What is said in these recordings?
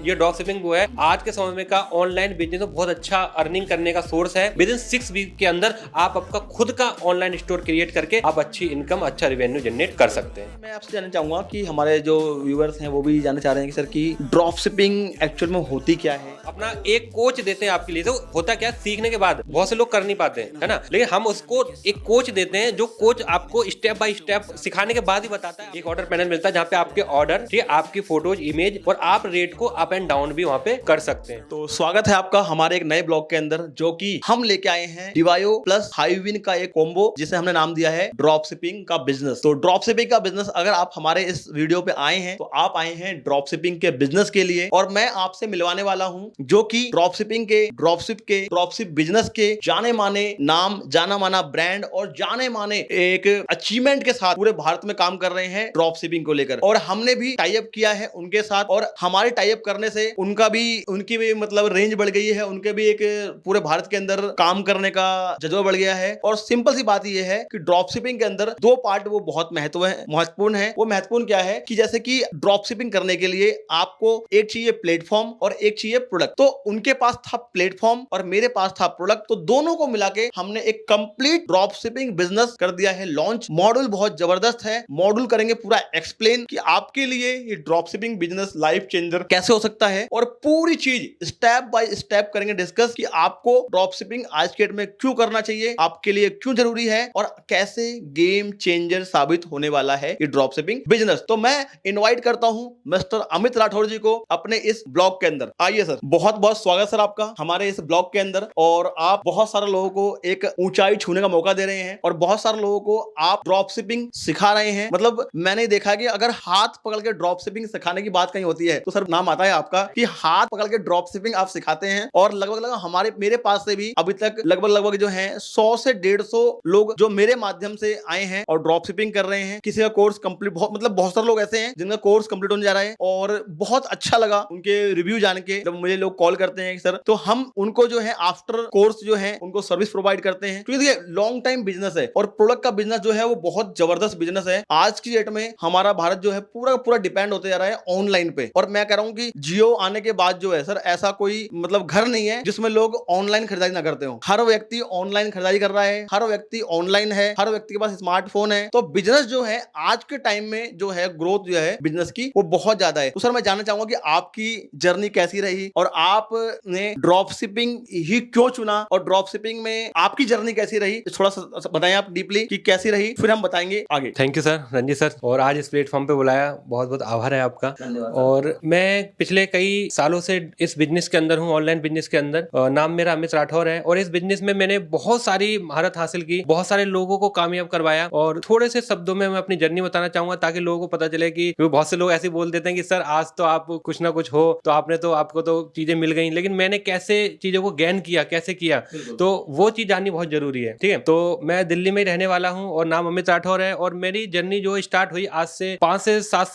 ये drop shipping वो है आज के समय में का ऑनलाइन बिजनेस में बहुत अच्छा अर्निंग करने का सोर्स है। विद इन 6 वीक के अंदर आप आपका खुद का ऑनलाइन स्टोर क्रिएट करके आप अच्छी इनकम, अच्छा रेवेन्यू जनरेट कर सकते हैं। मैं आपसे जानना चाहूंगा कि हमारे जो व्यूअर्स हैं वो भी जानना चाह रहे हैं कि सर की ड्रॉप शिपिंग एक्चुअल में होती क्या है। अपना एक कोच देते हैं आपके लिए। तो होता क्या, सीखने के बाद बहुत से लोग कर नहीं पाते हैं, है ना, लेकिन हम उसको एक कोच देते हैं जो कोच आपको स्टेप बाय स्टेप सिखाने के बाद ही बताता है। एक ऑर्डर पैनल मिलता है जहाँ पे आपके ऑर्डर, ठीक है, आपकी फोटोज, इमेज और आप रेट को अप एंड डाउन भी वहाँ पे कर सकते हैं। तो स्वागत है आपका हमारे एक नए ब्लॉग के अंदर, जो कि हम लेके आए हैं डिवायो प्लस हाईविन का एक कॉम्बो, जिसे हमने नाम दिया है ड्रॉप शिपिंग का बिजनेस। तो ड्रॉप शिपिंग का बिजनेस, अगर आप हमारे इस वीडियो पे आए हैं तो आप आए हैं ड्रॉप शिपिंग के बिजनेस के लिए, और मैं आपसे मिलवाने वाला हूं जो कि ड्रॉप शिपिंग के, ड्रॉप शिप बिजनेस के जाने माने नाम, जाना माना ब्रांड और जाने माने एक अचीवमेंट के साथ पूरे भारत में काम कर रहे हैं ड्रॉप शिपिंग को लेकर। और हमने भी टाई अप किया है उनके साथ, और हमारे टाई अप करने से उनकी भी मतलब रेंज बढ़ गई है, उनके भी एक पूरे भारत के अंदर काम करने का जज्बा बढ़ गया है। और सिंपल सी बात यह है कि ड्रॉप शिपिंग के अंदर दो पार्ट वो बहुत महत्वपूर्ण है। वो महत्वपूर्ण क्या है कि जैसे कि ड्रॉप शिपिंग करने के लिए आपको एक चाहिए प्लेटफॉर्म और एक चाहिए प्रोडक्ट। तो उनके पास था प्लेटफॉर्म और मेरे पास था प्रोडक्ट, तो दोनों को मिला के हमने एक कंप्लीट ड्रॉप शिपिंग बिजनेस कर दिया है लॉन्च। मॉड्यूल बहुत जबरदस्त है, मॉड्यूल करेंगे पूरा एक्सप्लेन कि आपके लिए ये drop shipping business life changer कैसे हो सकता है, और पूरी चीज स्टेप बाय स्टेप करेंगे डिस्कस कि आपको ड्रॉप शिपिंग आज के डेट में क्यों करना चाहिए, आपके लिए क्यों जरूरी है, और कैसे गेम चेंजर साबित होने वाला है ये ड्रॉप शिपिंग बिजनेस। तो मैं इनवाइट करता हूं मिस्टर अमित राठौर जी को अपने इस ब्लॉग के अंदर। आइए सर, बहुत बहुत स्वागत सर आपका हमारे इस ब्लॉग के अंदर। और आप बहुत सारे लोगों को एक ऊंचाई छूने का मौका दे रहे हैं, और बहुत सारे लोगों को आप ड्रॉप शिपिंग सिखा रहे हैं। मतलब मैंने देखा कि अगर हाथ पकड़ के ड्रॉप शिपिंग सिखाने की बात कहीं होती है तो सर नाम आता है आपका, कि हाथ पकड़ के ड्रॉप शिपिंग आप सिखाते हैं। और लगभग मेरे पास से भी अभी तक लगभग जो है 100 से 150 लोग जो मेरे माध्यम से आए हैं और ड्रॉप शिपिंग कर रहे हैं। किसी का कोर्स कंप्लीट, बहुत सारे लोग ऐसे हैं जिनका कोर्स कंप्लीट होने जा रहा है, और बहुत अच्छा लगा उनके रिव्यू जान के। जब मुझे लोग कॉल करते हैं सर, तो हम उनको जो है आफ्टर कोर्स जो है उनको सर्विस प्रोवाइड करते हैं, क्योंकि ये लॉन्ग टाइम बिजनेस है और प्रोडक्ट का बिजनेस जो है वो बहुत जबरदस्त बिजनेस है। आज की डेट में हमारा भारत जो है पूरा डिपेंड होते जा रहा है ऑनलाइन पे। और मैं कह रहा हूं कि जियो आने के बाद जो है सर, ऐसा कोई मतलब घर नहीं है जिसमें लोग ऑनलाइन खरीदारी ना करते हो। हर व्यक्ति ऑनलाइन खरीदारी कर रहा है, हर व्यक्ति ऑनलाइन है, हर व्यक्ति के पास स्मार्टफोन है। तो बिजनेस जो है आज के टाइम में जो है ग्रोथ जो है बिजनेस की वो बहुत ज्यादा है। तो सर मैं जानना चाहूंगा कि आपकी जर्नी कैसी रही, और आपने ड्रॉप शिपिंग ही क्यों चुना, और ड्रॉप शिपिंग में आपकी जर्नी कैसी रही, थोड़ा सा बताएं आप डीपली कि कैसी रही, फिर हम बताएंगे आगे। Thank you sir, Ranjeet sir, और आज इस प्लेटफॉर्म पे बुलाया, बहुत बहुत आभार है आपका। और मैं पिछले कई सालों से इस बिजनेस के अंदर हूँ, ऑनलाइन बिजनेस के अंदर। नाम मेरा अमित राठौर है, और इस बिजनेस में मैंने बहुत सारी महारत हासिल की, बहुत सारे लोगों को कामयाब करवाया। और थोड़े से शब्दों में मैं अपनी जर्नी बताना चाहूंगा ताकि लोगों को पता चले कि बहुत से लोग ऐसे बोल देते हैं कि सर आज तो आप कुछ ना कुछ हो, तो आपको तो चीजें मिल गई, लेकिन मैंने कैसे चीजों को गेन किया, कैसे किया, तो वो चीज जाननी बहुत जरूरी है। ठीक है, तो मैं दिल्ली में ही रहने वाला हूँ और नाम अमित राठौर है। और मेरी जर्नी जो स्टार्ट हुई आज से 5 से 7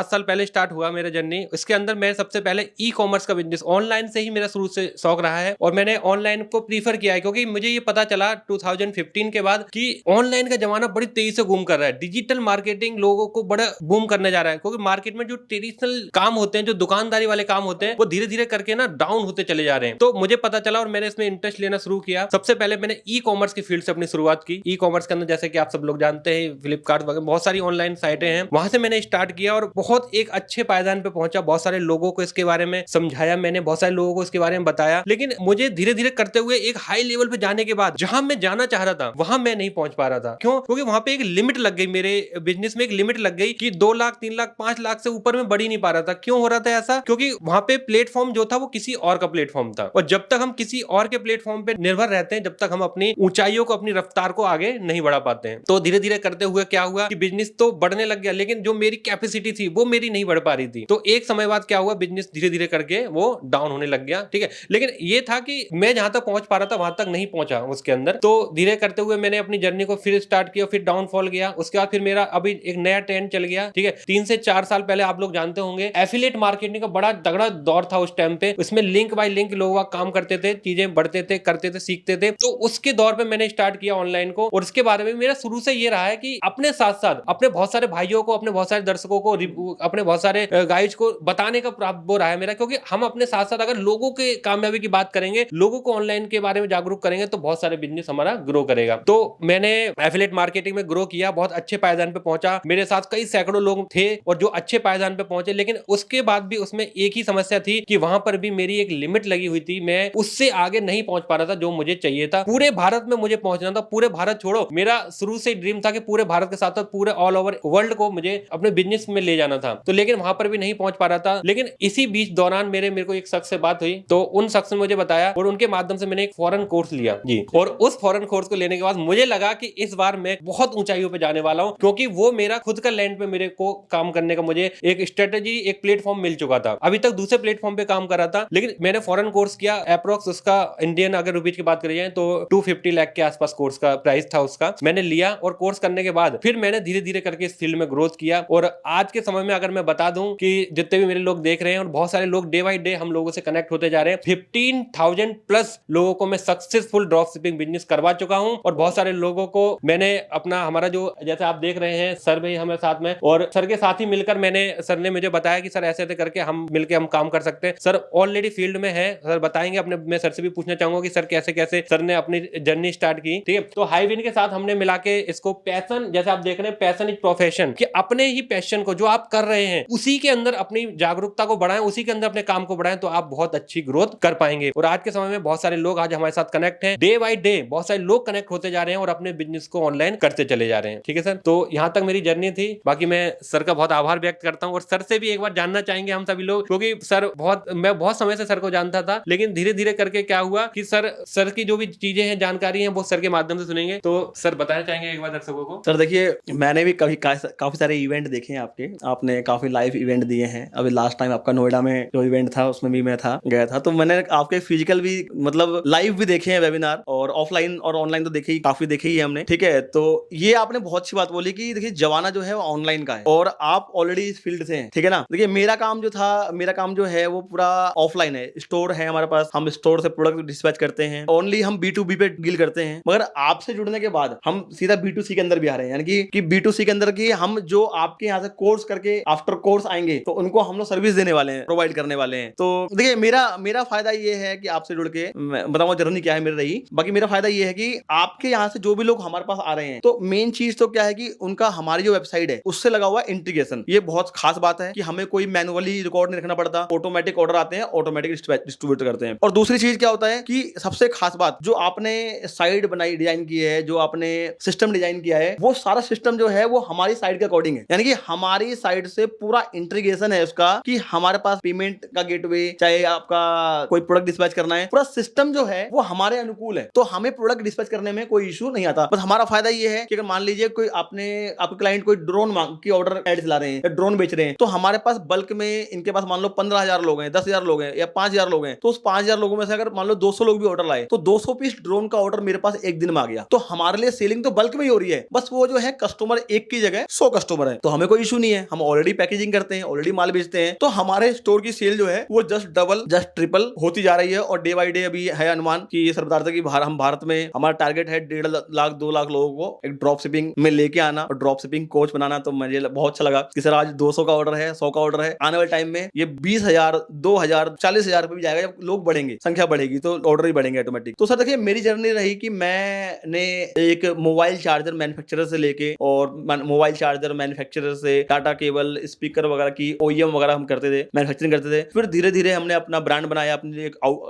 साल पहले स्टार्ट हुआ मेरा जर्नी। इसके अंदर मैं सबसे पहले ई कॉमर्स का बिजनेस, ऑनलाइन से ही मेरा शुरू से शौक रहा है, और मैंने ऑनलाइन को प्रीफर किया है, क्योंकि मुझे ये पता चला 2015 के बाद कि ऑनलाइन का जमाना बड़ी तेजी से बूम कर रहा है। डिजिटल मार्केटिंग लोगों को बड़ा बूम करने जा रहा है, क्योंकि मार्केट में जो ट्रेडिशनल काम होते हैं, जो दुकानदारी वाले काम होते हैं, वो धीरे धीरे करके ना डाउन होते चले जा रहे हैं। तो मुझे पता चला और मैंने इसमें इंटरेस्ट लेना शुरू किया। सबसे पहले मैंने ई कॉमर्स की फील्ड से अपनी शुरुआत की। ई कॉमर्स के अंदर जैसे कि आप सब लोग जानते हैं, फ्लिपकार्ट वगैरह बहुत सारी ऑनलाइन साइटें हैं, वहां से मैंने स्टार्ट किया और बहुत एक अच्छे पायदान पे पहुंचा। बहुत सारे लोगों को इसके बारे में समझाया मैंने, बहुत सारे लोगों को इसके बारे में बताया, लेकिन मुझे धीरे धीरे करते हुए एक हाई लेवल पे जाने के बाद जहां मैं जाना चाह रहा था वहां मैं नहीं पहुंच पा रहा था। क्यों? क्योंकि वहां पे एक लिमिट लग गई, मेरे बिजनेस में एक लिमिट लग गई कि 2 लाख 3 लाख 5 लाख से ऊपर में बढ़ ही नहीं पा रहा था। क्यों हो रहा था ऐसा? क्योंकि वहां पे प्लेटफॉर्म जो था वो किसी और का प्लेटफॉर्म था, और जब तक हम किसी और के प्लेटफॉर्म पे निर्भर रहते हैं, जब तक हम अपनी ऊंचाइयों को, अपनी रफ्तार को आगे नहीं बढ़ा पाते हैं। तो धीरे धीरे करते हुए क्या हुआ कि बिजनेस तो बढ़ने लग गया, लेकिन जो मेरी कैपेसिटी थी वो मेरी नहीं बढ़ पा रही थी। तो एक समय बाद क्या हुआ, बिजनेस धीरे धीरे करके वो डाउन होने लग गया। ठीक है, लेकिन ये था कि मैं जहां तक पहुंच पा रहा था वहां तक नहीं पहुंचा उसके अंदर। तो धीरे करते हुए मैंने अपनी जर्नी को फिर स्टार्ट किया, फिर डाउनफॉल गया। उसके बाद फिर मेरा अभी एक नया ट्रेंड चल गया। ठीक है, 3 से 4 साल पहले आप लोग जानते होंगे एफिलिएट मार्केटिंग का बड़ा तगड़ा दौर था उस टाइम पे। उसमें लिंक बाय लिंक लोग काम करते थे, चीजें बढ़ते थे, करते थे, सीखते थे। तो उसके दौर पे मैंने स्टार्ट किया ऑनलाइन को, और उसके बारे में मेरा शुरू से ये रहा है कि अपने साथ साथ अपने बहुत सारे भाइयों को, अपने बहुत सारे दर्शकों को, अपने बहुत सारे गाइड्स को बताने का जवाब वो रहा है मेरा, क्योंकि हम अपने साथ साथ अगर लोगों के कामयाबी की बात करेंगे, लोगों को ऑनलाइन के बारे में जागरूक करेंगे, तो बहुत सारे बिजनेस हमारा ग्रो करेगा। तो मैंने एफिलिएट मार्केटिंग में ग्रो किया, बहुत अच्छे पायदान पे पहुंचा, मेरे साथ कई सैकड़ों लोग थे और जो अच्छे पायदान पे पहुंचे, लेकिन उसके बाद भी उसमें एक ही समस्या थी कि वहां पर भी मेरी एक लिमिट लगी हुई थी, मैं उससे आगे नहीं पहुंच पा रहा था जो मुझे चाहिए था। पूरे भारत में मुझे पहुंचना था, पूरे भारत छोड़ो, मेरा शुरू से ड्रीम था कि पूरे भारत के साथ साथ पूरे ऑल ओवर वर्ल्ड को मुझे अपने बिजनेस में ले जाना था। तो लेकिन वहां पर भी नहीं पहुंच पा रहा था। लेकिन इसी बीच दौरान मेरे को एक शख्स से बात हुई, तो उन शख्स ने मुझे बताया और उनके माध्यम से मैंने एक फॉरेन कोर्स लिया जी। और उस फॉरेन कोर्स को लेने के बाद मुझे लगा कि इस बार मैं बहुत ऊंचाइयों पे जाने वाला हूं, क्योंकि वो मेरा खुद का लैंड पे मेरे को काम करने का मुझे एक स्ट्रेटेजी, एक प्लेटफॉर्म मिल चुका था। अभी तक दूसरे प्लेटफॉर्म पे काम कर रहा था, लेकिन मैंने फॉरेन कोर्स किया। अप्रोक्स उसका इंडियन अगर रुपीज की बात करी जाए तो 250 लाख के आसपास कोर्स का प्राइस था उसका। मैंने लिया और कोर्स करने के बाद फिर मैंने धीरे धीरे करके इस फील्ड में ग्रोथ किया। और आज के समय में अगर मैं बता दूं कि जितने भी मेरे लोग देख रहे हैं और बहुत सारे लोग डे बाई डे हम लोगों से कनेक्ट होते जा रहे हैं, 15,000 प्लस लोगों को मैं सक्सेसफुल ड्रॉप शिपिंग बिजनेस करवा चुका हूं। और बहुत सारे लोगों को मैंने अपना, हमारा जो जैसे आप देख रहे हैं सर भी हमें साथ में, और सर के साथ ही मिलकर सर ने मुझे बताया कि सर ऐसे ऐसे करके हम मिलकर हम काम कर सकते हैं। सर ऑलरेडी फील्ड में है, सर बताएंगे अपने। मैं सर से भी पूछना चाहूंगा कि सर कैसे कैसे सर ने अपनी जर्नी स्टार्ट की। ठीक है, तो हाईविन के साथ हमने मिला के इसको पैशन, जैसे आप देख रहे हैं पैशन इज प्रोफेशन, कि अपने ही पैशन को जो आप कर रहे हैं उसी के अंदर अपनी जागरूकता को बढ़ाएं, उसी के अंदर अपने काम को बढ़ाएं, तो आप बहुत अच्छी ग्रोथ कर पाएंगे। और आज के समय में बहुत सारे लोग आज हमारे साथ कनेक्ट हैं, डे बाई डे बहुत सारे लोग कनेक्ट होते जा रहे हैं और अपने बिजनेस को ऑनलाइन करते चले जा रहे हैं। ठीक है सर, तो यहां तक मेरी जर्नी थी। बाकी मैं सर का बहुत आभार व्यक्त करता हूं और सर से भी एक बार जानना चाहेंगे हम सभी लोग, क्योंकि सर मैं बहुत समय से सर को जानता था, लेकिन धीरे धीरे करके क्या हुआ कि सर की जो भी चीजें हैं, जानकारी हैं, वो सर के माध्यम से सुनेंगे। तो सर बताना चाहेंगे एक बार दर्शकों को। सर देखिए, मैंने भी काफी सारे इवेंट देखे हैं आपके, आपने काफी लाइव इवेंट दिए हैं। अभी लास्ट टाइम आपका नोएडा में जो इवेंट था उसमें भी मैं गया था, तो मैंने आपके फिजिकल भी मतलब लाइव भी देखे हैं वेबिनार, और ऑफलाइन और ऑनलाइन तो काफी देखे ही है हमने। ठीक है, तो ये आपने बहुत अच्छी बात बोली कि देखिए जमाना जो है वो ऑनलाइन का है और आप ऑलरेडी इस फील्ड से हैं। ठीक है ना, देखिए मेरा काम जो है वो पूरा ऑफलाइन है। स्टोर है हमारे पास, हम स्टोर से प्रोडक्ट डिस्पैच करते हैं, ओनली हम B2B पे डील करते हैं। मगर आपसे जुड़ने के बाद हम सीधा B2C के अंदर भी आ रहे हैं, यानी कि B2C के अंदर की हम जो आपके यहाँ से कोर्स करके आफ्टर कोर्स आएंगे तो उनको हम लोग सर्विस देने वाले हैं, प्रोवाइड करने वाले हैं। तो देखिए मेरा फायदा ये है कि आपसे जुड़ के बताऊंगा जर्नी क्या है मेरी रही। बाकी मेरा फायदा ये है कि आपके यहाँ से जो भी लोग हमारे पास आ रहे हैं, तो मेन चीज तो क्या है कि उनका हमारी जो वेबसाइट है उससे लगा हुआ इंटीग्रेशन, ये बहुत खास बात है कि हमें कोई मैनुअली रिकॉर्ड नहीं रखना पड़ता। ऑटोमेटिक ऑर्डर आते हैं, ऑटोमेटिक डिस्ट्रीब्यूट करते हैं। और दूसरी चीज क्या होता है कि सबसे खास बात, जो आपने साइट बनाई, डिजाइन की है, जो आपने सिस्टम डिजाइन किया है, वो सारा सिस्टम जो है वो हमारी साइट के अकॉर्डिंग है। यानी कि हमारी साइट से पूरा इंटीग्रेशन है उसका, कि हमारे पास पेमेंट का गेटवे, चाहे आपका कोई प्रोडक्ट डिस्पैच करना है, पूरा सिस्टम जो है वो हमारे अनुकूल है। तो हमें प्रोडक्ट डिस्पैच करने में कोई इशू नहीं आता। बस हमारा फायदा ये है कि अगर मान लीजिए कोई आपके क्लाइंट कोई ड्रोन की ऑर्डर एड चला रहे हैं या ड्रोन बेच रहे हैं, तो हमारे पास बल्क में इनके पास मान लो 15,000 लोग हैं, 10,000 लोग हैं या 5,000 लोग हैं, तो उस 5,000 लोगों में से अगर मान लो 200 लोग भी ऑर्डर लाए, तो 200 पीस ड्रोन का ऑर्डर मेरे पास एक दिन में आ गया। तो हमारे लिए सेलिंग तो बल्क में ही हो रही है, बस वो जो है कस्टमर एक की जगह 100 कस्टमर है, तो हमें कोई इशू नहीं है। हम ऑलरेडी पैकेजिंग करते हैं, ऑलरेडी माल बेचते हैं, तो हमारे स्टोर की सेल जो है वो जस्ट डबल, जस्ट ट्रिपल होती जा रही है। और डे बाई डे अभी है अनुमान कि ये सर बता रहे थे कि हम भारत में हमारा टारगेट है 1.5 लाख 2 लाख लोगों को एक ड्रॉप शिपिंग में लेके आना और ड्रॉप शिपिंग कोच बनाना। तो मुझे बहुत अच्छा लगा कि सर आज 200 का ऑर्डर है, 100 का ऑर्डर है, आने वाले टाइम में ये 20,000, 2,000, 40,000 पे भी जाएगा। जब लोग बढ़ेंगे, संख्या बढ़ेगी, तो ऑर्डर ही बढ़ेंगे ऑटोमेटिक। तो सर देखिए मेरी जर्नी रही कि मैंने एक मोबाइल चार्जर मैन्युफैक्चरर से लेके, और मोबाइल चार्जर मैन्युफैक्चरर से टाटा केबल, स्पीकर वगैरह की OEM वगैरह हम करते थे, मैन्युफैक्चरिंग करते थे। फिर धीरे धीरे हमने अपना ब्रांड बनाया, अपनी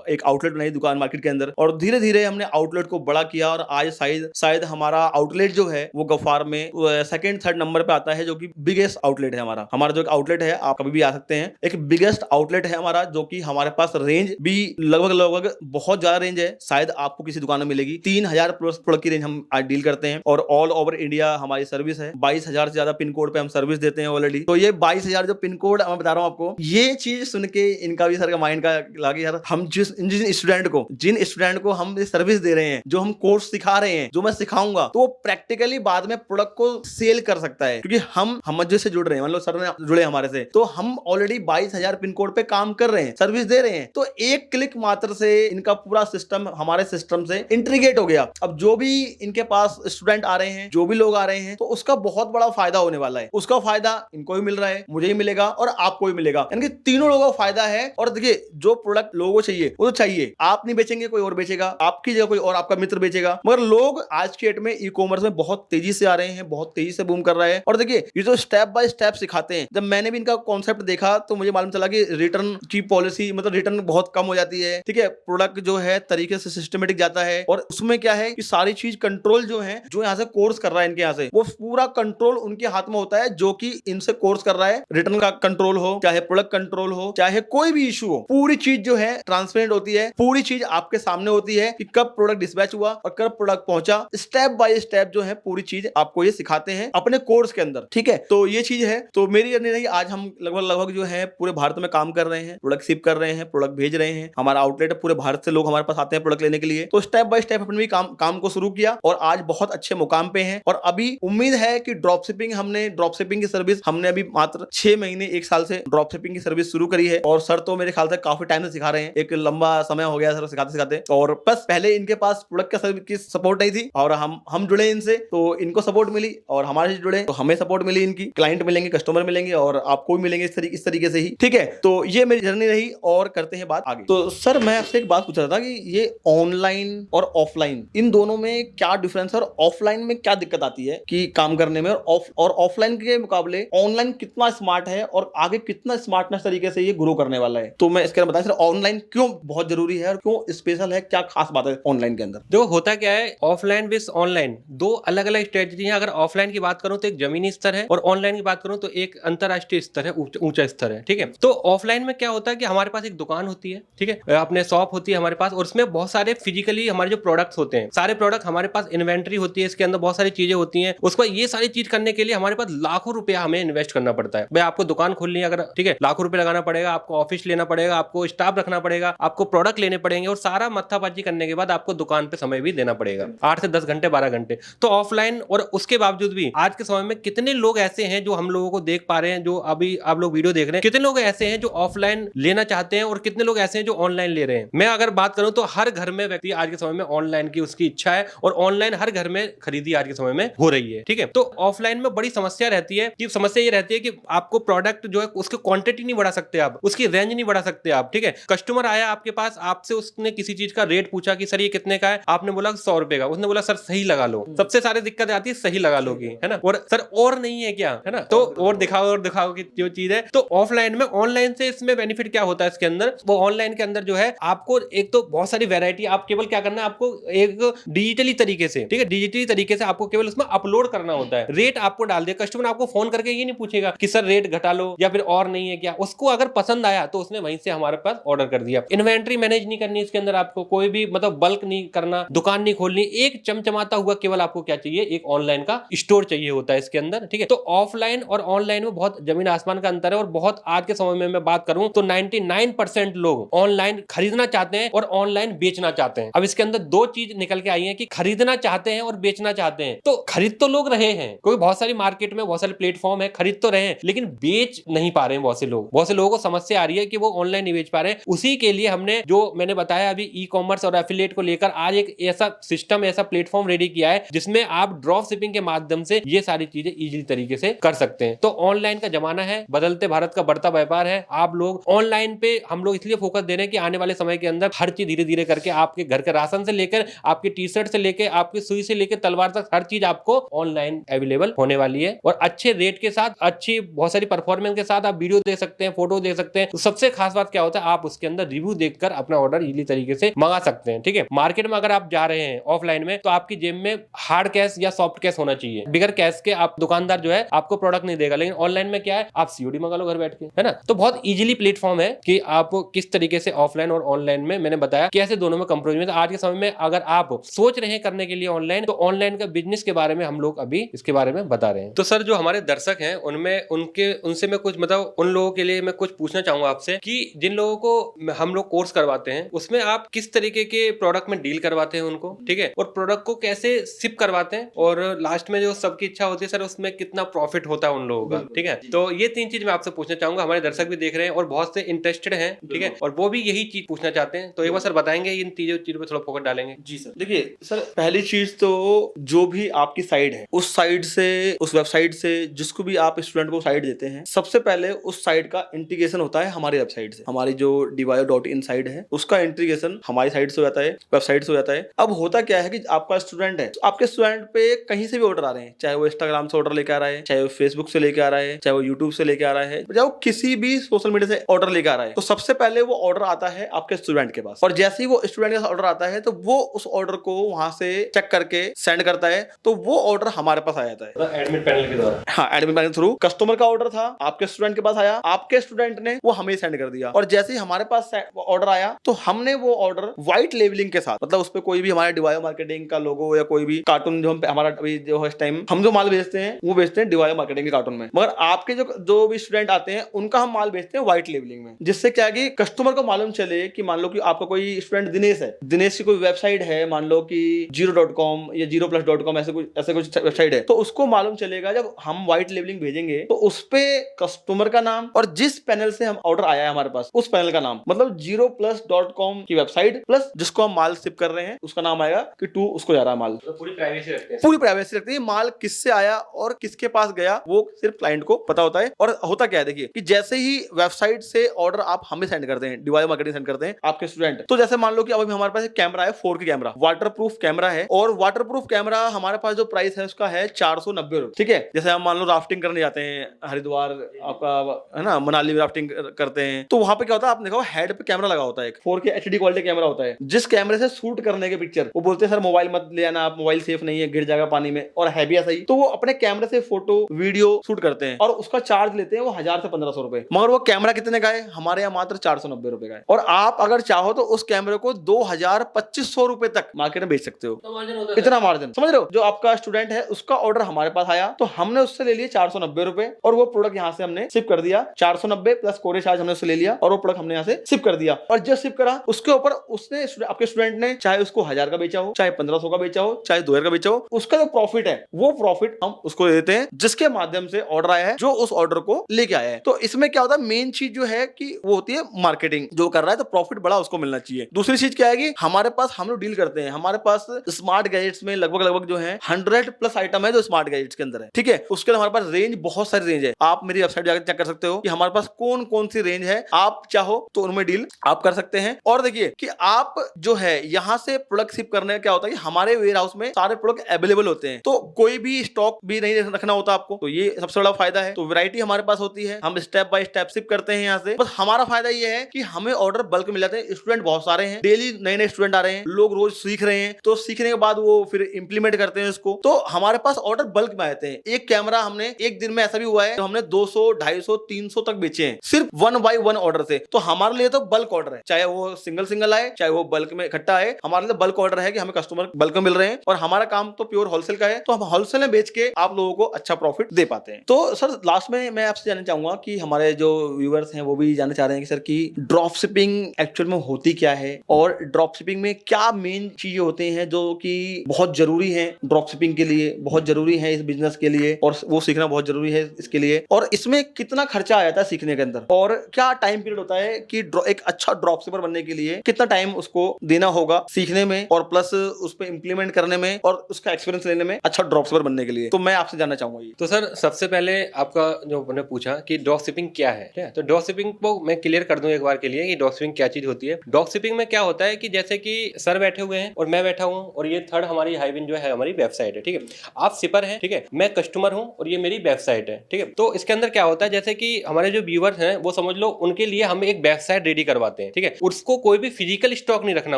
एक आउटलेट बनाई दुकान मार्केट के अंदर, और धीरे धीरे हमने आउटलेट को बड़ा किया। और आज शायद हमारा आउटलेट जो है वो गफ्फार में 2nd 3rd नंबर पे आता है, जो कि बिगेस्ट आउटलेट है हमारा जो आउटलेट है, आप कभी भी आ सकते हैं। एक बिगेस्ट आउटलेट है हमारा, जो कि हमारे पास रेंज भी लगभग बहुत ज्यादा रेंज है, शायद आपको किसी दुकान में मिलेगी। 3,000 प्लस प्रोडक्ट की रेंज हम आज डील करते हैं, और ऑल ओवर इंडिया हमारी सर्विस है। 22,000 से ज्यादा पिन कोड पे हम सर्विस देते हैं ऑलरेडी। तो ये 22,000 जो पिन कोड मैं बता रहा हूँ आपको, ये चीज सुन के इनका भी सर का माइंड का लगे, यार हम जिन स्टूडेंट को हम सर्विस दे रहे हैं, जो हम कोर्स सिखा रहे हैं, जो मैं सिखाऊंगा, तो वो प्रैक्टिकली बाद में प्रोडक्ट को सेल कर सकता है। क्योंकि हम से जुड़ रहे हैं, मतलब सर ने जुड़े हमारे से, तो हम ऑलरेडी 22,000 पिन कोड पे काम कर रहे हैं, सर्विस दे रहे हैं। तो एक क्लिक मात्र से इनका पूरा सिस्टम हमारे सिस्टम से इंटीग्रेट हो गया। अब जो भी इनके पास स्टूडेंट आ रहे हैं, जो भी लोग आ रहे हैं, तो उसका बहुत बड़ा फायदा होने वाला है। उसका फायदा इनको भी मिल रहा है, मुझे ही मिलेगा और आपको भी मिलेगा। यानी कि तीनों लोगों को फायदा है। और देखिए जो प्रोडक्ट लोगों को चाहिए वो तो चाहिए, आप नहीं बेचेंगे कोई और बेचेगा, आपकी जगह कोई और आपका मित्र बेचेगा। मगर लोग आज की डेट में ई कॉमर्स में बहुत तेजी से आ रहे हैं, बहुत तेजी से बूम कर रहा है। और देखिए ये जो स्टेप बाय स्टेप सिखाते हैं, जब मैंने भी इनका कॉन्सेप्ट देखा तो मुझे मालूम चला कि रिटर्न की पॉलिसी, मतलब रिटर्न बहुत कम हो जाती है, ठीक है, प्रोडक्ट जो है तरीके से सिस्टमेटिक जाता है। और उसमें क्या है कि सारी चीज कंट्रोल जो है, जो यहाँ से कोर्स कर रहा है इनके यहाँ से, वो पूरा कंट्रोल उनके हाथ में होता है, जो कि इनसे कोर्स कर रहा है। रिटर्न का कंट्रोल हो, चाहे प्रोडक्ट कंट्रोल हो, चाहे कोई भी इशू हो, पूरी चीज जो है ट्रांसपेरेंट होती है, पूरी चीज आपके सामने होती है कि कब प्रोडक्ट डिस्पैच हुआ और कब प्रोडक्ट पहुंचा। स्टेप बाय स्टेप जो है पूरी चीज आपको ये सिखाते हैं अपने कोर्स के अंदर, ठीक है। तो ये चीज है। तो मेरी जर्नी रही, आज हम लगभग जो है पूरे भारत में काम कर रहे हैं, प्रोडक्ट शिप कर रहे हैं, प्रोडक्ट भेज रहे हैं। हमारा आउटलेट है, पूरे भारत से लोग हमारे पास आते हैं प्रोडक्ट लेने के लिए। तो स्टेप बाय स्टेप अपने भी काम को शुरू किया और आज बहुत अच्छे मुकाम पे हैं। और अभी उम्मीद है कि ड्रॉप शिपिंग की सर्विस हमने अभी मात्र 6 महीने 1 साल से ड्रॉप शिपिंग की सर्विस शुरू करी है। और सर तो मेरे ख्याल से काफी टाइम से सिखा रहे हैं, एक लंबा समय हो गया सर सिखाते सिखाते। और बस पहले इनके पास प्रोडक्ट की सपोर्ट नहीं थी और हम जुड़े इनसे, तो इनको सपोर्ट मिली, और हमारे से जुड़े तो हमें सपोर्ट मिली, इनकी क्लाइंट मिलेंगे, कस्टमर मिलेंगे और आपको भी मिलेंगे इस तरीके से ही, ठीक है। तो ये मेरी जर्नी रही और करते हैं बात आगे। तो सर मैं आपसे एक बात पूछ रहा था कि ये ऑनलाइन और ऑफलाइन इन दोनों में क्या डिफरेंस है, और ऑफलाइन में क्या दिक्कत आती है कि काम करने में, और ऑफलाइन के मुकाबले ऑनलाइन कितना स्मार्ट है और आगे कितना स्मार्टनेस तरीके से ये ग्रो करने वाला है। तो मैं इसके बारे में बताएं सर, ऑनलाइन क्यों बहुत जरूरी है और क्यों स्पेशल है, क्या खास बात है ऑनलाइन के अंदर? देखो होता क्या है, ऑफलाइन विद ऑनलाइन दो अलग अलग स्ट्रेटजी हैं। अगर ऑफलाइन की बात करूं तो एक जमीनी स्तर है, और ऑनलाइन की बात करूं तो एक अंतरराष्ट्रीय स्तर है, ऊंचा स्तर है, ठीक है। तो ऑफलाइन में क्या होता है कि हमारे पास एक दुकान होती है, ठीक है, अपने शॉप होती है हमारे पास, और उसमें बहुत सारे फिजिकली हमारे जो प्रोडक्ट्स होते हैं, सारे प्रोडक्ट हमारे पास इन्वेंट्री होती है, इसके अंदर बहुत सारी चीजें होती हैं। उसको ये सारी चीज करने के लिए हमारे पास लाखों रुपया हमें इन्वेस्ट करना पड़ता है। भाई आपको दुकान खोलनी है अगर, ठीक है, लाखों रुपए लगाना पड़ेगा, आपको ऑफिस लेना पड़ेगा, आपको स्टाफ रखना पड़ेगा, आपको प्रोडक्ट लेने पड़ेंगे, और सारा मत्थाबाजी करने के बाद आपको दुकान पे समय भी देना पड़ेगा, 8 से 10 घंटे 12 घंटे। तो ऑफलाइन, और उसके बावजूद भी आज के समय में कितने लोग ऐसे हैं जो हम लोगों को देख पा रहे हैं, जो अभी आप लोग वीडियो देख रहे हैं, कितने लोग ऐसे हैं जो ऑफलाइन लेना चाहते हैं और कितने लोग ऐसे हैं जो ऑनलाइन ले रहे हैं। मैं अगर बात करूं तो हर घर में व्यक्ति आज के समय में ऑनलाइन की उसकी इच्छा है, और ऑनलाइन हर घर में खरीदी आज के समय में हो रही है, ठीक है। तो ऑफलाइन में बड़ी समस्या रहती है, कि समस्या ये रहती है कि आपको प्रोडक्ट जो है उसकी क्वांटिटी नहीं बढ़ा सकते आप, उसकी रेंज नहीं बढ़ा सकते आप, ठीक है। कस्टमर आया आपके पास, आपसे उसने किसी चीज का रेट पूछा कि सर ये कितने का है, आपने बोला 100 रुपए का, उसने बोला सर सही लगा लो। सबसे सारी दिक्कत आती है सही लगा लोगी, है ना, और सर और नहीं है क्या, है ना, तो और दिखाओ की जो चीज है। तो ऑफलाइन में, ऑनलाइन से इसमें बेनिफिट क्या होता है इसके अंदर, वो ऑनलाइन के अंदर जो है आपको एक तो बहुत सारी वैरायटी, आप केवल क्या करना है, आपको एक डिजिटली तरीके से, ठीक है, डिजिटली तरीके से आपको केवल उसमें अपलोड करना होता है, रेट आपको डाल दे। कस्टमर आपको फोन करके ये नहीं पूछेगा कि सर रेट घटा लो या फिर और नहीं है क्या, उसको अगर पसंद आया तो उसने वहीं से हमारे पास ऑर्डर कर दिया। इन्वेंट्री मैनेज नहीं करनी इसके अंदर, आपको कोई भी मतलब बल्क नहीं करना, दुकान नहीं खोलनी, एक चमचमाता हुआ केवल आपको क्या चाहिए, एक ऑनलाइन का स्टोर चाहिए होता है इसके अंदर, ठीक है। तो ऑफलाइन और ऑनलाइन में बहुत जमीन आसमान का अंतर है, और बहुत आज के समय में मैं बात करूं तो 99% लोग ऑनलाइन खरीदना चाहते हैं और ऑनलाइन बेचना चाहते हैं। अब इसके अंदर दो चीज निकल के आई है कि खरीदना चाहते हैं और बेचना चाहते हैं। तो खरीद तो लोग रहे हैं, क्योंकि बहुत सारी मार्केट में बहुत सारे प्लेटफॉर्म है, खरीद तो रहे हैं, लेकिन बेच नहीं पा रहे हैं। बहुत से लोगों को समस्या आ रही है कि वो ऑनलाइन नहीं बेच पा रहे हैं। उसी के लिए हमने, जो मैंने बताया अभी, ई कॉमर्स और एफिलिएट को लेकर आज एक ऐसा सिस्टम, ऐसा प्लेटफॉर्म रेडी किया है जिसमें आप ड्रॉप शिपिंग के माध्यम से ये सारी चीजें इजीली तरीके से कर सकते हैं। तो ऑनलाइन का जमाना है, बदलते भारत का बढ़ता व्यापार है। आप लोग ऑनलाइन पे, हम लोग इसलिए फोकस दे रहे हैं कि आने वाले समय के अंदर हर चीज धीरे धीरे करके आपके घर के राशन से लेकर, आपके टी शर्ट से लेकर, आपकी सुई से लेकर तलवार तक, हर चीज आपको ऑनलाइन अवेलेबल होने वाली है, और अच्छे रेट के साथ, अच्छी बहुत सारी परफॉर्मेंस के साथ आप वीडियो देख सकते हैं, फोटो देख सकते हैं। तो सबसे खास बात क्या होता है, आप उसके अंदर रिव्यू देखकर अपना ऑर्डर इजीली तरीके से मंगा सकते हैं, ठीक है। मार्केट में अगर आप जा रहे हैं ऑफलाइन में, तो आपकी जेब में हार्ड कैश या सॉफ्ट कैश होना चाहिए। बिगर कैश के आप दुकानदार जो है आपको प्रोडक्ट नहीं देगा। लेकिन ऑनलाइन में क्या है, आप सीओडी मंगा लो घर बैठ के, है ना। तो बहुत इजीली प्लेटफॉर्म है कि आप किस तरीके से ऑफलाइन और ऑनलाइन में, मैंने बताया कैसे दोनों में कंप्रोमाइज। आज के समय में अगर आप सोच रहे हैं करने के लिए ऑनलाइन, तो ऑनलाइन का बिजनेस के बारे में हम लोग अभी इसके बारे में बता रहे हैं। तो सर, जो हमारे दर्शक हैं उनमें उनसे मैं कुछ मतलब, उन लोगों के लिए मैं कुछ पूछना चाहूंगा आपसे कि जिन लोगों को हम लोग कोर्स करवाते हैं, उसमें आप किस तरीके के प्रोडक्ट में डील करवाते हैं उनको, ठीक है, और प्रोडक्ट को कैसे शिप करवाते हैं, और लास्ट में जो सबकी इच्छा होती है सर, उसमें कितना प्रॉफिट होता है उन लोगों का, ठीक है। तो ये 3 चीज मैं आपसे पूछना चाहूंगा। हमारे दर्शक भी देख रहे हैं और बहुत से इंटरेस्टेड हैं, ठीक है, और वो भी यही चीज पूछना चाहते हैं। तो एक बार सर बताएंगे, इन चीजों पे थोड़ा फोकस डालेंगे। जी सर, देखिए सर, पहली चीज तो जो भी आपकी साइट है, उस साइट से, उस वेबसाइट से जिसको भी आप स्टूडेंट को साइट देते हैं, सबसे पहले उस साइट वेबसाइट का इंटीग्रेशन होता है हमारी वेबसाइट से। हमारी जो divayo.in साइट है उसका इंटीग्रेशन हमारी साइट से हो जाता है, वेबसाइट से हो जाता है। अब होता क्या है कि आपका स्टूडेंट है, तो आपके स्टूडेंट पे कहीं से भी ऑर्डर आ रहे हैं, चाहे वो इंस्टाग्राम से ऑर्डर लेके आ रहा है, चाहे वो फेसबुक से लेके आ रहा है, चाहे वो यूट्यूब से लेके आ रहा है, चाहे वो किसी भी सोशल मीडिया से ऑर्डर लेके आ रहा है, तो सबसे पहले वो ऑर्डर आता है आपके स्टूडेंट के पास। और जैसे ही वो स्टूडेंट के पास ऑर्डर आता है तो वो उस ऑर्डर को वहां से चेक करके सेंड करता है, तो वो ऑर्डर हमारे पास आ जाता है एडमिट पैनल के द्वारा। हाँ, एडमिन पैनल के थ्रू। कस्टमर का ऑर्डर था, आपके स्टूडेंट के पास आया, आपके स्टूडेंट ने वो हमें सेंड कर दिया, और जैसे ही हमारे पास ऑर्डर आया तो हमने वो ऑर्डर व्हाइट लेबलिंग के साथ, मतलब उस पे कोई भी हमारे डिवायो मार्केटिंग का लोगो या कोई भी कार्टून जो हम हमारा अभी जो इस टाइम हम जो माल बेचते हैं वो बेचते हैं डिवायो मार्केटिंग के कार्टून में, मगर आपके जो भी स्टूडेंट आते हैं उनका हम माल बेचते हैं व्हाइट लेबलिंग में, जिससे क्या है कि कस्टमर को मालूम चले कि मान लो कि आपका कोई स्टूडेंट दिनेश है, दिनेश की कोई वेबसाइट है, मान लो कि 0.com या 0plus.com ऐसे कुछ वेबसाइट है, तो उसको मालूम चलेगा जब हम व्हाइट लेबलिंग भेजेंगे तो उस पे कस्टमर का नाम और जिस पैनल से हम ऑर्डर आया है हमारे पास उस पैनल का नाम, मतलब 0plus.com की वेबसाइट प्लस जिसको हम माल शिप कर रहे हैं उसका नाम आएगा कि टू उसको जा रहा है माल। तो पूरी प्राइवेसी रखते हैं, पूरी प्राइवेसी रखते हैं, माल किससे आया और किसके पास गया वो सिर्फ क्लाइंट को पता होता है। और होता क्या है देखिए कि जैसे ही वेबसाइट से ऑर्डर आप हमें सेंड करते हैं, डिवायो मार्केटिंग सेंड करते हैं आपके स्टूडेंट, तो जैसे मान लो कि अभी हमारे पास एक कैमरा है, 4K कैमरा, वाटरप्रूफ कैमरा है, और वाटरप्रूफ कैमरा हमारे पास जो प्राइस है उसका है 490 रुपए, ठीक है। जैसे हम मान लो राफ्टिंग करने जाते हैं हरिद्वार, आपका है ना, मनाली राफ्टिंग करते हैं, तो वहां पे क्या होता है, आप देखो हेड पे कैमरा लगा होता है, एक 4K HD क्वालिटी कैमरा होता है, जिस कैमरे से शूट करने के पिक्चर वो बोलते हैं सर मोबाइल मत ले आना, आप मोबाइल सेफ नहीं है, गिर जाएगा पानी में, और है भी ऐसा ही, तो वो अपने कैमरे से फोटो वीडियो शूट करते हैं और उसका चार्ज लेते हैं वो 1000 से 1500 रुपए, मगर वो कैमरा कितने का है, हमारे यहाँ मात्र 490 रुपए का है। और आप अगर चाहो तो उस कैमरे को 2000-2500 रुपए तक मार्केट में बेच सकते हो, तो मार्जिन होता है, इतना मार्जिन, समझ रहे हो। जो आपका स्टूडेंट है उसका ऑर्डर हमारे पास आया तो हमने उससे ले लिए 490 रुपए, और वो प्रोडक्ट यहाँ से हमने शिप कर दिया, 490 प्लस कोरियर चार्ज हमने उससे ले लिया, और वो प्रोडक्ट हमने यहाँ से शिप कर दिया। और जब शिप करा उसके ऊपर उसने आपके स्टूडेंट ने चाहे उसको 1000 का बेचा हो, चाहे 1500 का बेचा हो, चाहे 2000 का बेचा हो, उसका जो प्रॉफिट है वो प्रॉफिट हम उसको देते हैं जिसके माध्यम से ऑर्डर आया है, जो उस ऑर्डर को लेके आया है। तो इसमें क्या होता है, मेन चीज जो है कि वो होती है मार्केटिंग, जो कर रहा है तो प्रॉफिट बड़ा उसको मिलना चाहिए। दूसरी चीज क्या है कि हमारे पास हम लोग डील करते हैं, हमारे पास स्मार्ट गैजेट्स में लगभग जो है 100+ आइटम है जो स्मार्ट गैजेट्स के अंदर है, ठीक है। उसके लिए हमारे पास रेंज, बहुत सारी रेंज है, आप मेरी वेबसाइट जाकर चेक कर सकते हो कि हमारे पास कौन कौन सी रेंज है, आप चाहो तो उनमें डील आप कर सकते हैं। और देखिए कि आप जो है यहाँ से प्रोडक्ट शिप करने क्या होता है कि हमारे वेयर हाउस में सारे प्रोडक्ट अवेलेबल होते हैं, तो कोई भी स्टॉक भी नहीं रखना होता आपको, तो ये सबसे बड़ा फायदा है। तो वैरायटी हमारे पास होती है, हम स्टेप बाय स्टेप शिप करते हैं यहाँ से। बस हमारा फायदा ये है कि हमें ऑर्डर बल्क मिल जाते हैं, स्टूडेंट बहुत सारे हैं, डेली नए नए स्टूडेंट आ रहे हैं, लोग रोज सीख रहे हैं, तो सीखने के बाद वो फिर इंप्लीमेंट करते हैं इसको, तो हमारे पास ऑर्डर बल्क में आते हैं। एक कैमरा हमने एक दिन में ऐसा भी हुआ है तो हमने 200, 250, 300 तक बेचे हैं सिर्फ 1 by 1 ऑर्डर से। तो हमारे लिए तो बल्क ऑर्डर है, चाहे वो सिंगल आए, चाहे वो बल्क में इकट्ठा आए, हमारे लिए बल्क ऑर्डर है कि हमें कस्टमर बल्क में मिल रहे हैं, और हमारा काम तो प्योर होलसेल का है, तो हम होलसेल में बेच के आप लोगों को अच्छा प्रॉफिट दे पाते हैं। तो सर लास्ट में मैं आपसे जानना चाहूंगा कि हमारे जो व्यूअर्स हैं वो भी जानना चाह रहे हैं कि सर की ड्रॉप शिपिंग एक्चुअल में होती क्या है, और ड्रॉप शिपिंग में क्या मेन चीजें होती हैं जो कि बहुत जरूरी है, ड्रॉप शिपिंग के लिए बहुत जरूरी है, इस बिजनेस के लिए, और वो सीखना बहुत जरूरी है इसके लिए, और इसमें कितना खर्चा आ जाता है सीखने के अंदर, और क्या टाइम पीरियड होता है कि एक अच्छा ड्रॉप शिपर बनने के लिए कितना टाइम उसको देना होगा सीखने में, और प्लस उस पर इंप्लीमेंट करने में, और उसका एक्सपीरियंस लेने में अच्छा ड्रॉप शिपर बनने के लिए। तो मैं आपसे जानना चाहूंगा ये। तो सर सबसे पहले आपका जो मैंने पूछा कि ड्रॉप शिपिंग क्या है, ठीक है, तो ड्रॉप शिपिंग को मैं क्लियर कर दूं एक बार के लिए कि ड्रॉप शिपिंग क्या चीज होती है। ड्रॉप शिपिंग में क्या होता है कि जैसे कि सर बैठे हुए हैं और मैं बैठा हूं, और ये थर्ड हमारी हाईविन जो है हमारी वेबसाइट है, ठीक है, आप शिपर हैं, ठीक है, मैं कस्टमर हूं और ये मेरी वेबसाइट है, ठीक है। तो इसके अंदर क्या होता है, जैसे कि हमारे जो व्यूअर्स हैं वो समझ लो उनके लिए हम एक वेबसाइट रेडी करवाते हैं, ठीक है, उसको कोई भी फिजिकल स्टॉक नहीं रखना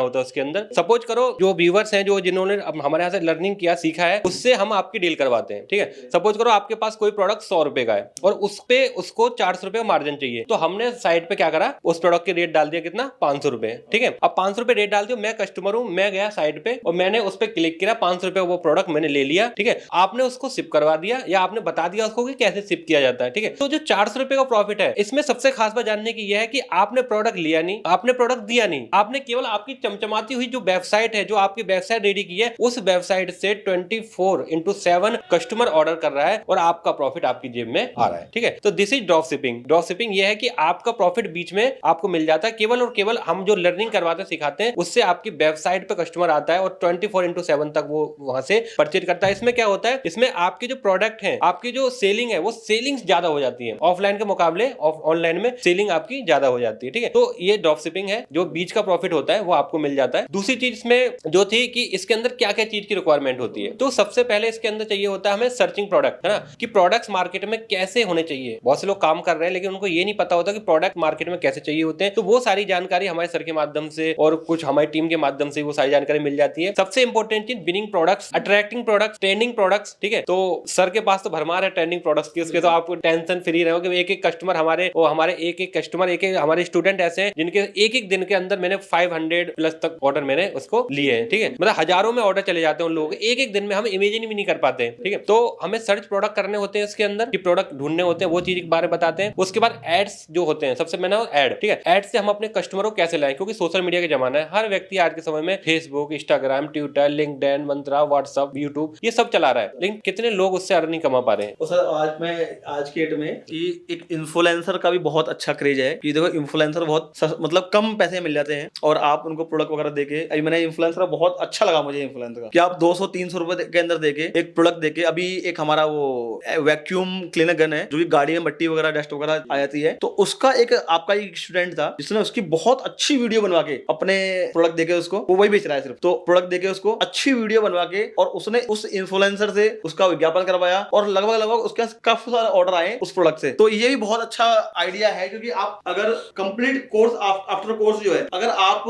होता उसके अंदर। सपोज करो जो व्यूअर्स हैं, जो जिन्होंने हमारे यहाँ से लर्निंग किया, सीखा है, उससे हम आपकी डील करवाते हैं, ठीक है। सपोज करो आपके पास कोई प्रोडक्ट 100 रुपए का है और उस पे उसको 400 रुपए मार्जिन चाहिए, तो हमने साइट पे क्या करा, उस प्रोडक्ट के रेट डाल दिया कितना, 500 रुपए, ठीक है। अब 500 रुपए रेट डाल दिया, मैं कस्टमर हूं, मैं गया साइट पे और मैंने उस पे क्लिक किया, 500 रुपए वो प्रोडक्ट मैंने ले लिया, ठीक है। आपने उसको शिप करवा दिया या आपने बता दिया उसको कि कैसे शिप किया जाता है, ठीक है। तो जो 400 रुपए का प्रॉफिट है, इसमें सबसे खास बात जानने की यह है कि आपने प्रोडक्ट लिया नहीं, आपने प्रोडक्ट दिया नहीं, आपने केवल आपकी चमचमाती हुई जो वेबसाइट है, जो आपकी वेबसाइट रेडी की है, उस वेबसाइट से 24/7 कस्टमर ऑर्डर कर रहा है और आपका प्रॉफिट आपकी जेब में आ रहा है, ठीक है। तो this is drop shipping. Drop shipping यह है कि आपका प्रॉफिट बीच में आपको मिल जाता है, केवल और केवल हम जो लर्निंग करवाते सिखाते हैं उससे आपकी वेबसाइट पे कस्टमर आता है और 24/7 तक वो वहां से परचेज करता है। इसमें क्या होता है, इसमें आपके जो प्रोडक्ट है, आपकी जो सेलिंग है, वो सेलिंग ज्यादा हो जाती है। ऑफलाइन के के मुकाबले ऑनलाइन में सेलिंग आपकी ज्यादा हो जाती है। ठीक है, तो ये ड्रॉप शिपिंग है, जो बीच का प्रॉफिट होता है वो आपको मिल जाता है। दूसरी चीज इसमें जो थी कि इसके अंदर क्या क्या चीज की रिक्वायरमेंट होती है, तो सबसे पहले इसके अंदर चाहिए होता है हमें सर्चिंग प्रोडक्ट, है ना, कि प्रोडक्ट्स मार्केट में कैसे होने चाहिए। बहुत से लोग काम कर रहे हैं लेकिन उनको ये नहीं पता होता कि प्रोडक्ट मार्केट में कैसे चाहिए होते हैं, तो वो सारी जानकारी हमारे सर के माध्यम से और कुछ हमारी टीम के माध्यम से वो सारी जानकारी मिल जाती है। सबसे इंपॉर्टेंट चीज winning products, attracting products, trending products. ठीक है, तो सर के पास तो भरमार है ट्रेंडिंग प्रोडक्ट्स की, उसके तो आप टेंशन फ्री रहोगे। एक एक कस्टमर हमारे एक एक कस्टमर, एक एक हमारे स्टूडेंट ऐसे हैं जिनके एक एक दिन के अंदर मैंने 500 प्लस तक ऑर्डर मैंने उसको लिए हैं। ठीक है, मतलब हजारों में ऑर्डर चले जाते हैं उन लोगों के एक एक दिन में, हम इमेजिन भी नहीं कर पाते हैं। ठीक है, तो हमें सर्च प्रोडक्ट करने होते हैं इसके अंदर, कि प्रोडक्ट ढूंढने होते हैं, वो चीज के बारे में बताते हैं। उसके बाद एड्स जो होते हैं, सबसे मैंने एड, ठीक है, एड से हम अपने कस्टमरों को कैसे लाएं, क्योंकि सोशल मीडिया का जमाना है, हर व्यक्ति आज के समय में फेसबुक, इंस्टाग्राम, ट्विटर, लिंक्डइन, मंत्रा, व्हाट्सएप, यूट्यूब, ये सब चला रहा है, लेकिन कितने लोग उससे अर्निंग कमा पा रहे हैं। तो सर आज की डेट में कि एक इन्फ्लुएंसर का भी बहुत अच्छा क्रेज है, कि देखो इन्फ्लुएंसर बहुत मतलब कम पैसे मिल जाते हैं और आप उनको प्रोडक्ट वगैरह देके, अभी मैंने इन्फ्लुएंसर बहुत अच्छा लगा मुझे इन्फ्लुएंसर का, कि आप 200-300 रुपए के अंदर देके एक प्रोडक्ट देके, अभी एक हमारा वो वैक्यूम क्लीनर गन है जो कि गाड़ी में मट्टी वगैरह डस्ट वगैरह आ जाती है, तो उसका एक आपका एक स्टूडेंट था जिसने उसकी बहुत अच्छी वीडियो बनवा के अपने प्रोडक्ट देके, उसको वो वही बेच रहा है सिर्फ, तो प्रोडक्ट देके उसको अच्छी वीडियो बनवा के, और उसने उस इन्फ्लुएंसर से उसका विज्ञापन करवाया और लगभग उसके काफी सारे ऑर्डर आए उस प्रोडक्ट से। तो ये भी बहुत अच्छा आइडिया है, क्योंकि आप अगर कंप्लीट कोर्स आफ्टर कोर्स जो है, अगर आप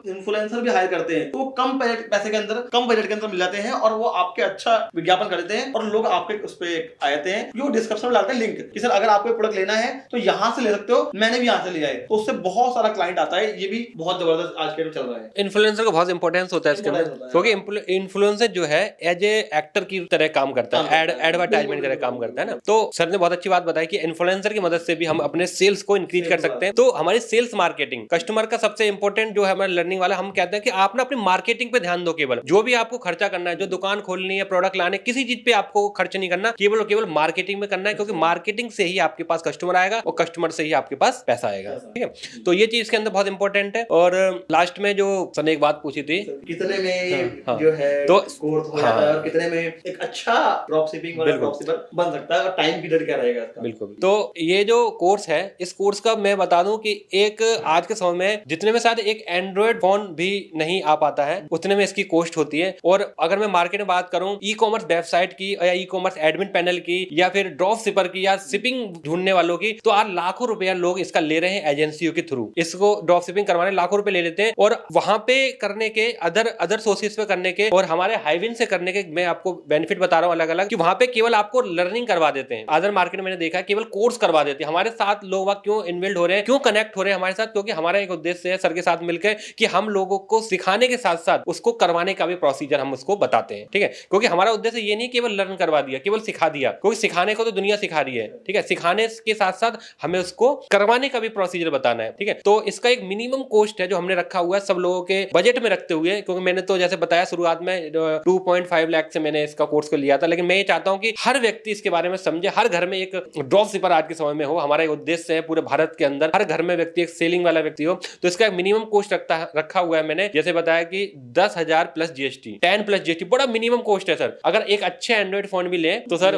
इन्फ्लुएंसर भी हायर करते हैं तो वो कम पैसे के अंदर, कम बजट के अंदर मिल जाते हैं और वो आपके अच्छा विज्ञापन कर देते हैं और लोग आपके उस पे आते हैं। वो डिस्क्रिप्शन में डालते हैं लिंक कि सर अगर आपको प्रोडक्ट लेना है तो यहाँ से ले सकते हो, मैंने भी यहाँ से लिया है, तो उससे बहुत सारा क्लाइंट आता है। ये भी बहुत जबरदस्त आज के टाइम चल रहा है। इन्फ्लुएंसर का बहुत इंपॉर्टेंस होता है इसके अंदर, क्योंकि इन्फ्लुएंसर जो है एज ए एक्टर की तरह काम करता है, एडवर्टाइजमेंट की तरह काम करता है ना। तो सर ने बहुत अच्छी बात बताई कि इन्फ्लुएंसर की मदद से भी हम अपने सेल्स को इंक्रीज कर सकते हैं। तो हमारी सेल्स मार्केटिंग, कस्टमर का सबसे इंपॉर्टेंट जो है हमारा लर्निंग वाला, हम कहते हैं कि आप ना अपनी मार्केटिंग पे ध्यान दो। केवल जो भी आपको खर्चा करना है, जो दुकान खोलनी है, प्रोडक्ट लाने, किसी चीज पे आपको खर्च नहीं करना, केवल मार्केटिंग में करना है, क्योंकि मार्केटिंग से ही आपके पास कस्टमर आएगा और कस्टमर से ही आपके पास पैसा आएगा। ठीक है, तो ये चीज के अंदर बहुत इंपॉर्टेंट है। और लास्ट में जो सर ने एक बात पूछी थी, कितने में जो है तो कोर्स हो जाता है और कितने में एक अच्छा ड्रॉप शिपिंग वाला ड्रॉप शिपर बन सकता है, और टाइम पीरियड क्या रहेगा इसका? बिल्कुल। तो ये जो कोर्स है, इस कोर्स का मैं बता दूं कि एक आज के समय में जितने में शायद एक एंड्रॉइड फोन भी नहीं आ पाता है, उतने में इसकी कॉस्ट होती है। और अगर मैं मार्केट में बात करूं ई कॉमर्स वेबसाइट की या ई कॉमर्स एडमिन पैनल की या फिर ड्रॉप शिपर की या शिपिंग ढूंढने वालों की, तो आज लाखों रुपया लोग इसका ले रहे हैं एजेंसियों के थ्रू। इसको ड्रॉप शिपिंग करवाने लाखों रुपए ले लेते हैं, और वहां पे करने के अदर सोर्सेज पे करने के और हमारे हाईविन से करने के मैं आपको बेनिफिट बता रहा हूं अलग अलग, कि वहां पे केवल आपको लर्निंग करवा देते हैं। अदर मार्केट में मैंने देखा है केवल कोर्स करवा देते हैं। हमारे साथ लोग क्यों इन्वॉल्व हो रहे हैं, क्यों कनेक्ट हो रहे हैं हमारे साथ, क्योंकि हमारा एक उद्देश्य है सर के साथ मिलकर कि हम लोगों को सिखाने के साथ साथ उसको करवाने का भी प्रोसीजर हम उसको बताते हैं। ठीक है, क्योंकि हमारा उद्देश्य ये नहीं केवल लर्न करवा दिया, केवल सिखा दिया, क्योंकि सिखाने को तो दुनिया सिखा रही है। ठीक है, सिखाने के साथ साथ हमें उसको करवाने का भी प्रोसीजर बताना है। ठीक है, तो इसका एक मिनिमम कॉस्ट है जो हमने रखा हुआ है सब लोगों के बजट में रखते हुए, क्योंकि मैंने तो जैसे बताया शुरुआत में 2.5 लाख से मैंने इसका कोर्स को लिया था, लेकिन मैं ये चाहता हूं कि हर व्यक्ति इसके बारे में समझे, हर घर में एक ड्रॉप शिपर आज के समय में हो। हमारा एक उद्देश्य है पूरे भारत के अंदर हर घर में व्यक्ति एक सेलिंग वाला व्यक्ति हो। तो इसका एक मिनिमम कॉस्ट रखा हुआ है मैंने, जैसे बताया कि 10,000 प्लस जीएसटी, 10 प्लस जीएसटी, बड़ा मिनिमम कॉस्ट है सर। अगर एक अच्छे एंड्रॉइड फोन भी ले तो सर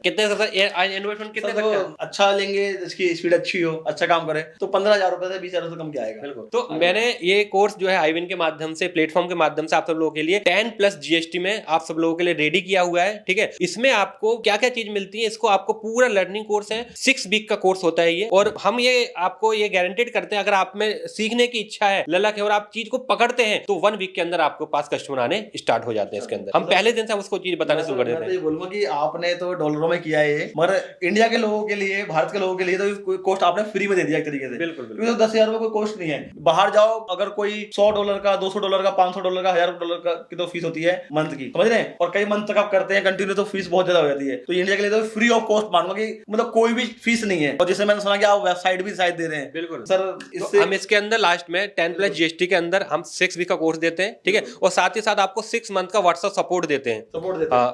कितने, सर एंड्रॉइड फोन कितने तो अच्छा लेंगे, इसकी स्पीड अच्छी हो, अच्छा काम करे, तो 15,000 रुपए से 20,000 से कम क्या आएगा। बिल्कुल। तो मैंने ये कोर्स जो है हाईविन के माध्यम से, प्लेटफॉर्म के माध्यम से आप सब लोगों के लिए 10 प्लस जीएसटी में आप सब लोगों के लिए रेडी किया हुआ है। ठीक है, इसमें आपको क्या क्या चीज मिलती है, इसको आपको पूरा लर्निंग कोर्स है, 6 वीक का कोर्स होता है ये, और हम ये आपको ये गारंटेड करते हैं अगर आप में सीखने की इच्छा है, ललक है और आप चीज को पकड़ते हैं तो 1 वीक के अंदर आपको पास कस्टमर आने स्टार्ट हो जाते हैं। इसके अंदर हम पहले दिन से हम उसको चीज बताने शुरू कर देते हैं। मैं बोलूंगा कि आपने तो डॉलरों में किया है, मगर इंडिया के लोगों के लिए, भारत के लोगों के लिए तो कोस्ट आपने फ्री में दे दिया एक तरीके से। बिल्कुल, क्योंकि तो 10,000 रुपए कोई कोस्ट नहीं है। बाहर जाओ, अगर कोई $100 का, $200 का, $500 का, $1,000 का की तो फीस होती है मंथ की, समझ रहे हैं, और कई मंथ तक आप करते हैं कंटिन्यू तो फीस बहुत ज्यादा हो जाती है। तो इंडिया के लिए तो फ्री ऑफ कॉस्ट मानूंगा कि मतलब कोई भी फीस नहीं है। और जैसे मैंने सुना कि आप वेबसाइट भी शायद दे रहे हैं। बिल्कुल सर, इससे हम इसके अंदर लास्ट में 10 प्लस जीएसटी के अंदर हम 6 वीक का कोर्स देते हैं। ठीक है, और साथ ही साथ आपको 6 मंथ का व्हाट्सएप सपोर्ट देते हैं,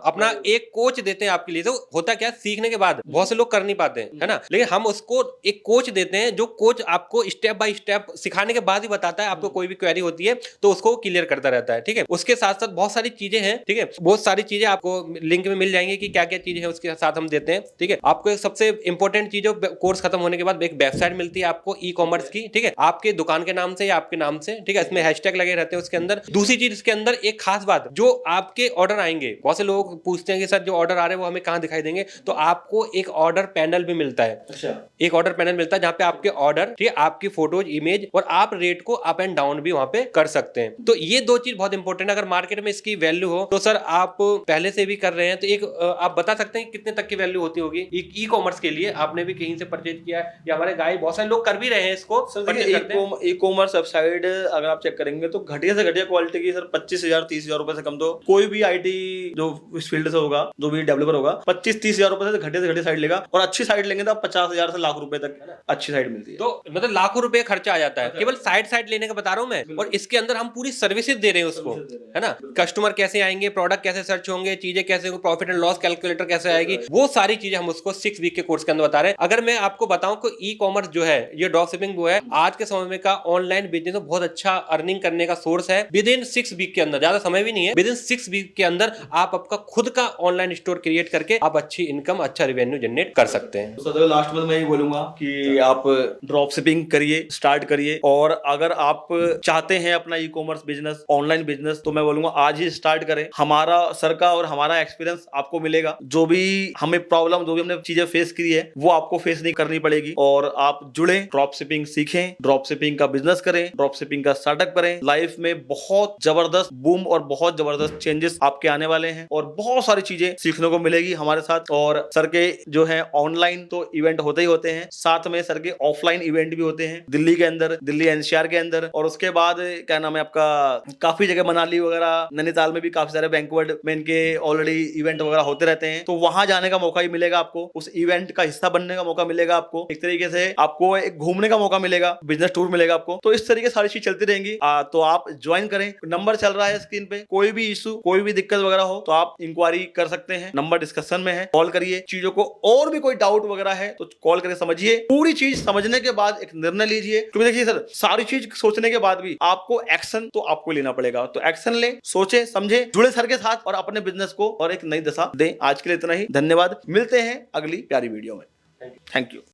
अपना एक कोच देते हैं आपके लिए। तो होता क्या, सीखने के बाद बहुत से लोग कर नहीं पाते हैं, है ना, लेकिन हम उसको एक कोच देते हैं जो कोच आपको स्टेप बाय स्टेप सिखाने के बाद ही बताता है। आपको कोई भी क्वेरी होती है तो उसको क्लियर करता रहता है। ठीक है, उसके साथ साथ बहुत सारी चीजें हैं। ठीक है, बहुत सारी चीजें आपको लिंक में मिल जाएंगी कि क्या क्या चीजें हैं, उसके साथ हम देते हैं। ठीक है, आपको सबसे इंपॉर्टेंट इंपॉर्टेंट चीज है, कोर्स खत्म होने के बाद एक वेबसाइट मिलती है आपको ई कॉमर्स की, ठीक है, आपके दुकान के नाम से या आपके नाम से, ठीक है, इसमें हैशटैग लगे रहते हैं उसके अंदर। दूसरी चीज इसके अंदर एक खास बात, जो आपके ऑर्डर आएंगे, बहुत से लोग पूछते हैं कि सर जो ऑर्डर आ रहे हैं वो हमें कहाँ दिखाई देंगे, तो आपको एक ऑर्डर पैनल भी मिलता है। अच्छा, एक ऑर्डर पैनल मिलता है जहां पे आपके ऑर्डर, ठीक है, आपकी फोटोज, इमेज और आप रेट को अप एंड डाउन भी वहां पे कर सकते हैं। तो ये दो चीज बहुत इंपॉर्टेंट है। अगर मार्केट में इसकी वैल्यू हो तो सर आप पहले से भी कर रहे हैं, तो एक आप बता सकते हैं कितने तक की वैल्यू होती होगी ई कॉमर्स के लिए? आपने भी कहीं से परचेज किया है या हमारे गाय बहुत सारे लोग कर भी रहे हैं इसको। ई कॉमर्स वेबसाइट अगर आप चेक करेंगे तो घटिया से घटिया क्वालिटी की सर 25,000 30,000 रुपए से कम तो कोई भी आईटी जो इस फील्ड से होगा, जो भी डेवलपर होगा, 25-30,000 रुपए से घटिया से घटिया साइट लेगा। और अच्छी साइट लेंगे तो 50,000 से लाख रुपए तक अच्छी साइट मिलती है। तो मतलब लाखों रुपए खर्चा आ जाता है केवल साइट लेने का, बता रहा हूं मैं। और इसके अंदर हम पूरी सर्विसेज दे रहे हैं उसको, है ना। कस्टमर कैसे आएंगे, प्रोडक्ट कैसे सर्च होंगे, चीजें कैसे होंगी, प्रॉफिट एंड लॉस कैलकुलेटर कैसे आएगी, वो सारी चीजें हम उसको 6 वीक के कोर्स के अंदर बता रहे हैं। अगर मैं आपको बताऊं कि ई कॉमर्स जो है, ये ड्रॉप शिपिंग वो है आज के समय में का ऑनलाइन बिजनेस में बहुत अच्छा अर्निंग करने का सोर्स है। विद इन 6 वीक के अंदर, ज्यादा समय भी नहीं है, विद इन 6 वीक के अंदर आप आपका खुद का ऑनलाइन स्टोर क्रिएट करके आप अच्छी इनकम, अच्छा रेवेन्यू जनरेट कर सकते हैं। तो लास्ट में मैं ये बोलूंगा कि आप ड्रॉप शिपिंग करिए, स्टार्ट करिए। और अगर आप चाहते हैं अपना e commerce business, online business, तो मैं बोलूंगा आज ही स्टार्ट करें। हमारा सर का और हमारा एक्सपीरियंस आपको मिलेगा। जो भी हमें प्रॉब्लम, जो भी हमने चीजें फेस की है, वो आपको फेस नहीं करनी पड़ेगी। और आप जुड़े, ड्रॉप शिपिंग सीखें, ड्रॉप शिपिंग का बिजनेस करें, ड्रॉप शिपिंग का स्टार्टअप करें। लाइफ में बहुत जबरदस्त बूम और बहुत जबरदस्त चेंजेस आपके आने वाले हैं और बहुत सारी चीजें सीखने को मिलेगी हमारे साथ। और सर के जो है ऑनलाइन तो इवेंट होते ही होते हैं, साथ में सर के ऑफलाइन इवेंट भी होते हैं दिल्ली के अंदर, दिल्ली एनसीआर के अंदर। और उसके बाद क्या नाम है आपका, काफी जगह मनाली वगैरह, नैनीताल में भी काफी सारे बैंक्वेट में इनके ऑलरेडी इवेंट वगैरह होते रहते हैं। तो वहां जाने का मौका ही मिलेगा आपको, उस इवेंट का हिस्सा बनने का मौका मिलेगा आपको, एक तरीके से आपको एक घूमने का मौका मिलेगा, बिजनेस टूर मिलेगा आपको। तो इस तरीके सारी चीज चलती रहेंगी। तो आप ज्वाइन करें। नंबर चल रहा है स्क्रीन पे, कोई भी इशू, कोई भी दिक्कत वगैरह हो तो आप इंक्वायरी कर सकते हैं। नंबर डिस्कशन में है, कॉल करिए। चीजों को और भी कोई डाउट वगैरह है तो कॉल करके समझिए। पूरी चीज समझने के बाद एक निर्णय लीजिए। क्योंकि देखिए सर, सारी चीज सोचने के बाद भी आपको एक्शन तो आपको लेना पड़ेगा। तो एक्शन ले, सोचे समझे, जुड़े सर के साथ और अपने बिजनेस को और एक नई दिशा दें। आज के लिए इतना ही, धन्यवाद। मिलते हैं अगली प्यारी वीडियो में। Thank you.